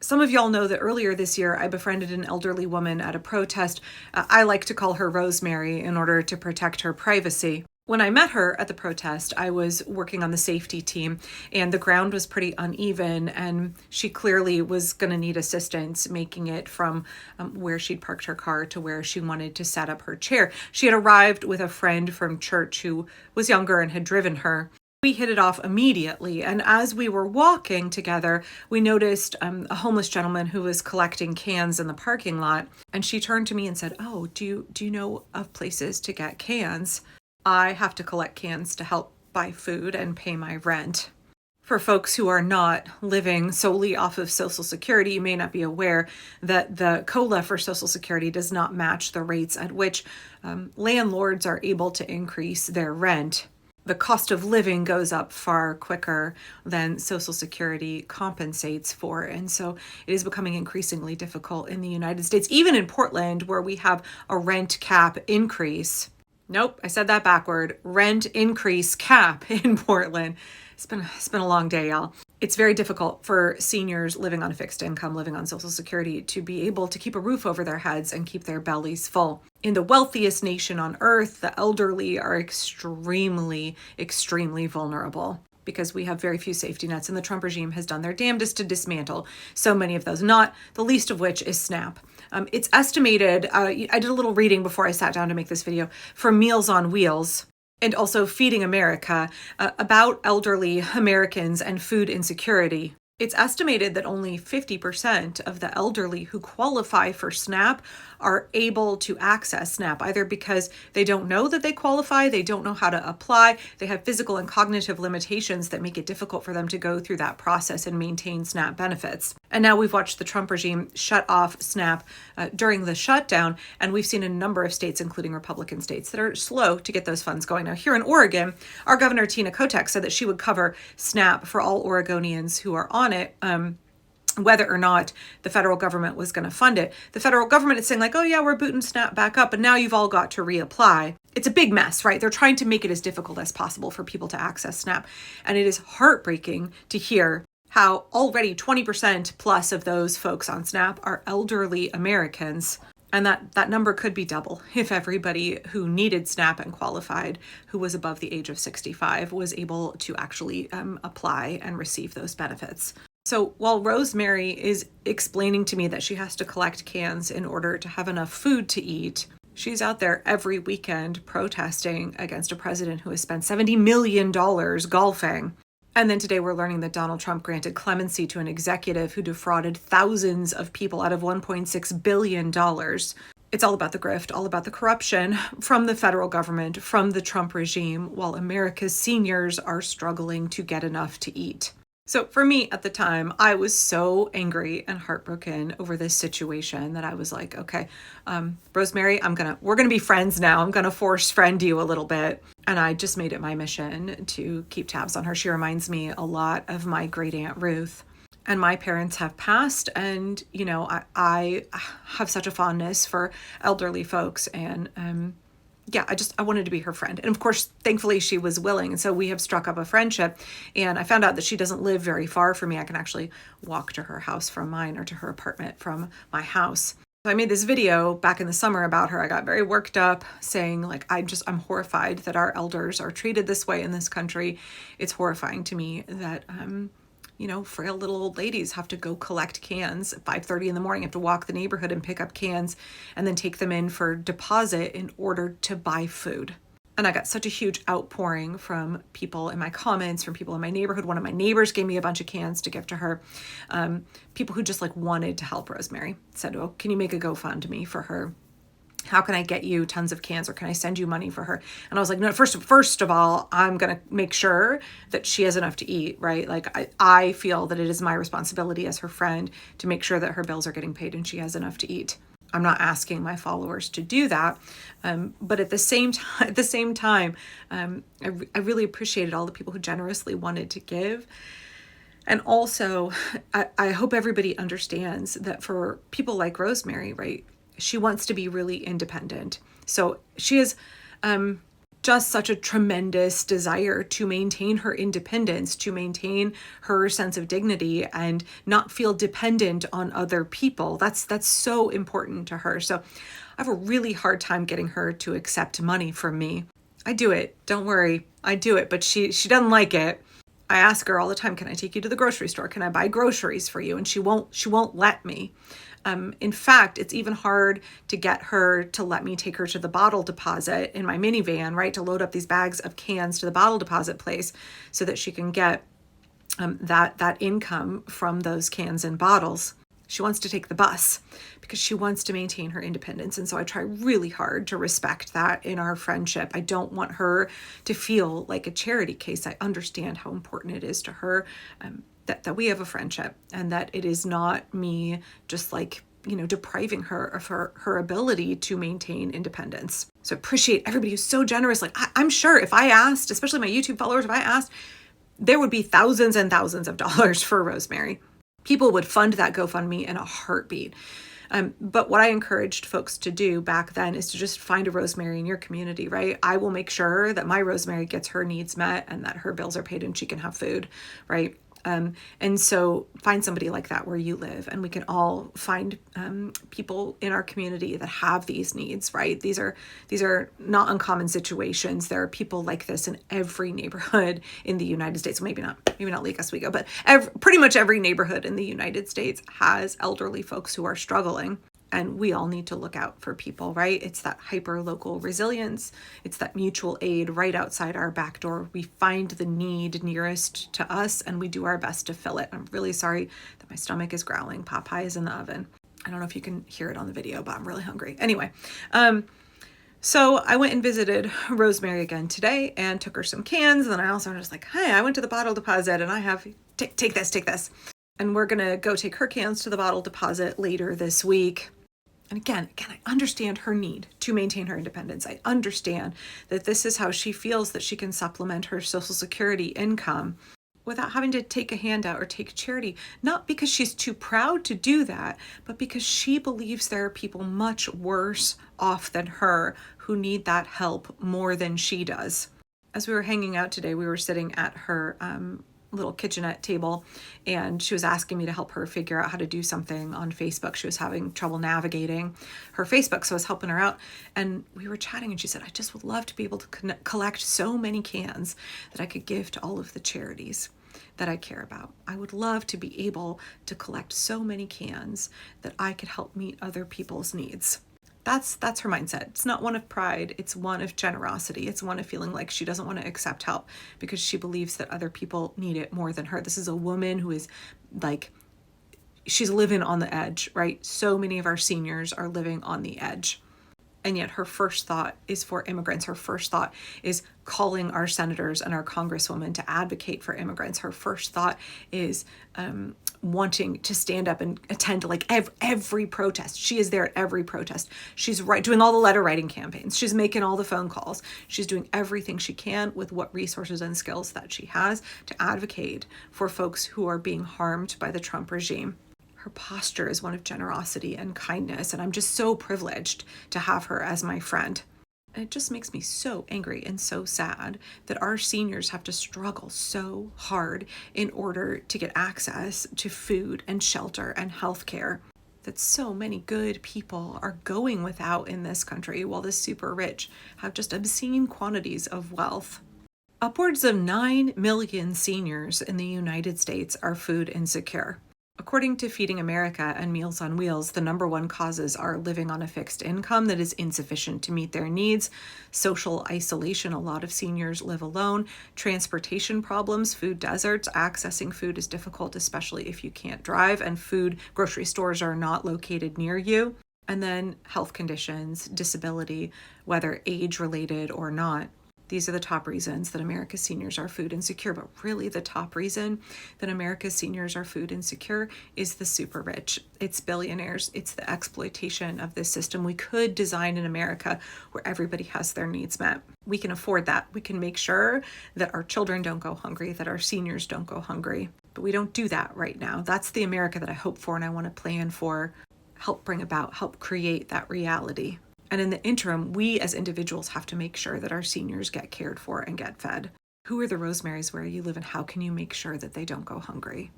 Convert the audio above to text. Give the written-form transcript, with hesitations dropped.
Some of y'all know that earlier this year, I befriended an elderly woman at a protest. I like to call her Rosemary in order to protect her privacy. When I met her at the protest, I was working on the safety team, and the ground was pretty uneven, and she clearly was going to need assistance making it from where she'd parked her car to where she wanted to set up her chair. She had arrived with a friend from church who was younger and had driven her. We hit it off immediately, and as we were walking together, we noticed a homeless gentleman who was collecting cans in the parking lot, and she turned to me and said, "Oh, do you know of places to get cans? I have to collect cans to help buy food and pay my rent." For folks who are not living solely off of Social Security, you may not be aware that the COLA for Social Security does not match the rates at which landlords are able to increase their rent. The cost of living goes up far quicker than Social Security compensates for. And so it is becoming increasingly difficult in the United States, even in Portland, where we have a rent cap increase. Nope, I said that backward. Rent increase cap in Portland. It's been a long day, y'all. It's very difficult for seniors living on a fixed income, living on Social Security, to be able to keep a roof over their heads and keep their bellies full. In the wealthiest nation on earth, the elderly are extremely, extremely vulnerable because we have very few safety nets, and the Trump regime has done their damnedest to dismantle so many of those, not the least of which is SNAP. It's estimated, I did a little reading before I sat down to make this video, from Meals on Wheels and also Feeding America about elderly Americans and food insecurity. It's estimated that only 50% of the elderly who qualify for SNAP are able to access SNAP, either because they don't know that they qualify, they don't know how to apply, they have physical and cognitive limitations that make it difficult for them to go through that process and maintain SNAP benefits. And now we've watched the Trump regime shut off SNAP during the shutdown, and we've seen a number of states, including Republican states, that are slow to get those funds going. Now, here in Oregon, our governor, Tina Kotek, said that she would cover SNAP for all Oregonians who are on it, whether or not the federal government was going to fund it. The federal government is saying like, oh yeah, we're booting SNAP back up, but now you've all got to reapply. It's a big mess, right? They're trying to make it as difficult as possible for people to access SNAP. And it is heartbreaking to hear how already 20% plus of those folks on SNAP are elderly Americans. And that number could be double if everybody who needed SNAP and qualified, who was above the age of 65, was able to actually apply and receive those benefits. So while Rosemary is explaining to me that she has to collect cans in order to have enough food to eat, she's out there every weekend protesting against a president who has spent $70 million golfing. And then today we're learning that Donald Trump granted clemency to an executive who defrauded thousands of people out of $1.6 billion. It's all about the grift, all about the corruption from the federal government, from the Trump regime, while America's seniors are struggling to get enough to eat. So for me at the time, I was so angry and heartbroken over this situation that I was like, okay, Rosemary, we're gonna be friends now. I'm gonna force friend you a little bit. And I just made it my mission to keep tabs on her. She reminds me a lot of my great aunt Ruth. And my parents have passed, and you know, I have such a fondness for elderly folks, and yeah, I wanted to be her friend. And of course, thankfully she was willing. And so we have struck up a friendship, and I found out that she doesn't live very far from me. I can actually walk to her house from mine, or to her apartment from my house. So I made this video back in the summer about her. I got very worked up saying like, I'm horrified that our elders are treated this way in this country. It's horrifying to me that, frail little old ladies have to go collect cans at 5:30 in the morning, have to walk the neighborhood and pick up cans and then take them in for deposit in order to buy food. And I got such a huge outpouring from people in my comments, from people in my neighborhood. One of my neighbors gave me a bunch of cans to give to her. People who just like wanted to help Rosemary said, oh, can you make a GoFundMe for her? How can I get you tons of cans, or can I send you money for her? And I was like, no, first of all, I'm going to make sure that she has enough to eat, right? Like I feel that it is my responsibility as her friend to make sure that her bills are getting paid and she has enough to eat. I'm not asking my followers to do that. But at the same time, I really appreciated all the people who generously wanted to give. And also, I hope everybody understands that for people like Rosemary, right, she wants to be really independent. So she is just such a tremendous desire to maintain her independence, to maintain her sense of dignity and not feel dependent on other people. That's so important to her. So I have a really hard time getting her to accept money from me. I do it. Don't worry. I do it, but she doesn't like it. I ask her all the time, can I take you to the grocery store? Can I buy groceries for you? And she won't let me. In fact, it's even hard to get her to let me take her to the bottle deposit in my minivan, right? To load up these bags of cans to the bottle deposit place so that she can get that income from those cans and bottles. She wants to take the bus because she wants to maintain her independence. And so I try really hard to respect that in our friendship. I don't want her to feel like a charity case. I understand how important it is to her that we have a friendship and that it is not me just like, depriving her of her ability to maintain independence. So I appreciate everybody who's so generous. Like I'm sure if I asked, especially my YouTube followers, if I asked, there would be thousands and thousands of dollars for Rosemary. People would fund that GoFundMe in a heartbeat. But what I encouraged folks to do back then is to just find a Rosemary in your community, right? I will make sure that my Rosemary gets her needs met and that her bills are paid and she can have food, right? And so find somebody like that where you live, and we can all find people in our community that have these needs, right? These are not uncommon situations. There are people like this in every neighborhood in the United States. Maybe not Lake Oswego, but pretty much every neighborhood in the United States has elderly folks who are struggling. And we all need to look out for people, right? It's that hyper-local resilience. It's that mutual aid right outside our back door. We find the need nearest to us and we do our best to fill it. I'm really sorry that my stomach is growling. Pot pie is in the oven. I don't know if you can hear it on the video, but I'm really hungry. Anyway, so I went and visited Rosemary again today and took her some cans. And then I also was just like, hey, I went to the bottle deposit and I have, take this. And we're going to go take her cans to the bottle deposit later this week. And again, I understand her need to maintain her independence. I understand that this is how she feels that she can supplement her Social Security income without having to take a handout or take charity, not because she's too proud to do that, but because she believes there are people much worse off than her who need that help more than she does. As we were hanging out today, we were sitting at her little kitchenette table, and she was asking me to help her figure out how to do something on Facebook. She was having trouble navigating her Facebook, so I was helping her out, and we were chatting, and she said, I just would love to be able to collect so many cans that I could give to all of the charities that I care about. I would love to be able to collect so many cans that I could help meet other people's needs. That's her mindset. It's not one of pride. It's one of generosity. It's one of feeling like she doesn't want to accept help because she believes that other people need it more than her. This is a woman who is like, she's living on the edge, right? So many of our seniors are living on the edge. And yet her first thought is for immigrants. Her first thought is calling our senators and our congresswomen to advocate for immigrants. Her first thought is wanting to stand up and attend to like every protest. She is there at every protest. She's doing all the letter writing campaigns. She's making all the phone calls. She's doing everything she can with what resources and skills that she has to advocate for folks who are being harmed by the Trump regime. Her posture is one of generosity and kindness, and I'm just so privileged to have her as my friend. And it just makes me so angry and so sad that our seniors have to struggle so hard in order to get access to food and shelter and healthcare. That so many good people are going without in this country while the super rich have just obscene quantities of wealth. Upwards of 9 million seniors in the United States are food insecure. According to Feeding America and Meals on Wheels, the number one causes are living on a fixed income that is insufficient to meet their needs, social isolation, a lot of seniors live alone, transportation problems, food deserts, accessing food is difficult, especially if you can't drive, and grocery stores are not located near you, and then health conditions, disability, whether age-related or not. These are the top reasons that America's seniors are food insecure, but really the top reason that America's seniors are food insecure is the super rich. It's billionaires. It's the exploitation of this system. We could design an America where everybody has their needs met. We can afford that. We can make sure that our children don't go hungry, that our seniors don't go hungry, but we don't do that right now. That's the America that I hope for and I want to plan for, help bring about, help create that reality. And in the interim, we as individuals have to make sure that our seniors get cared for and get fed. Who are the Rosemarys where you live, and how can you make sure that they don't go hungry?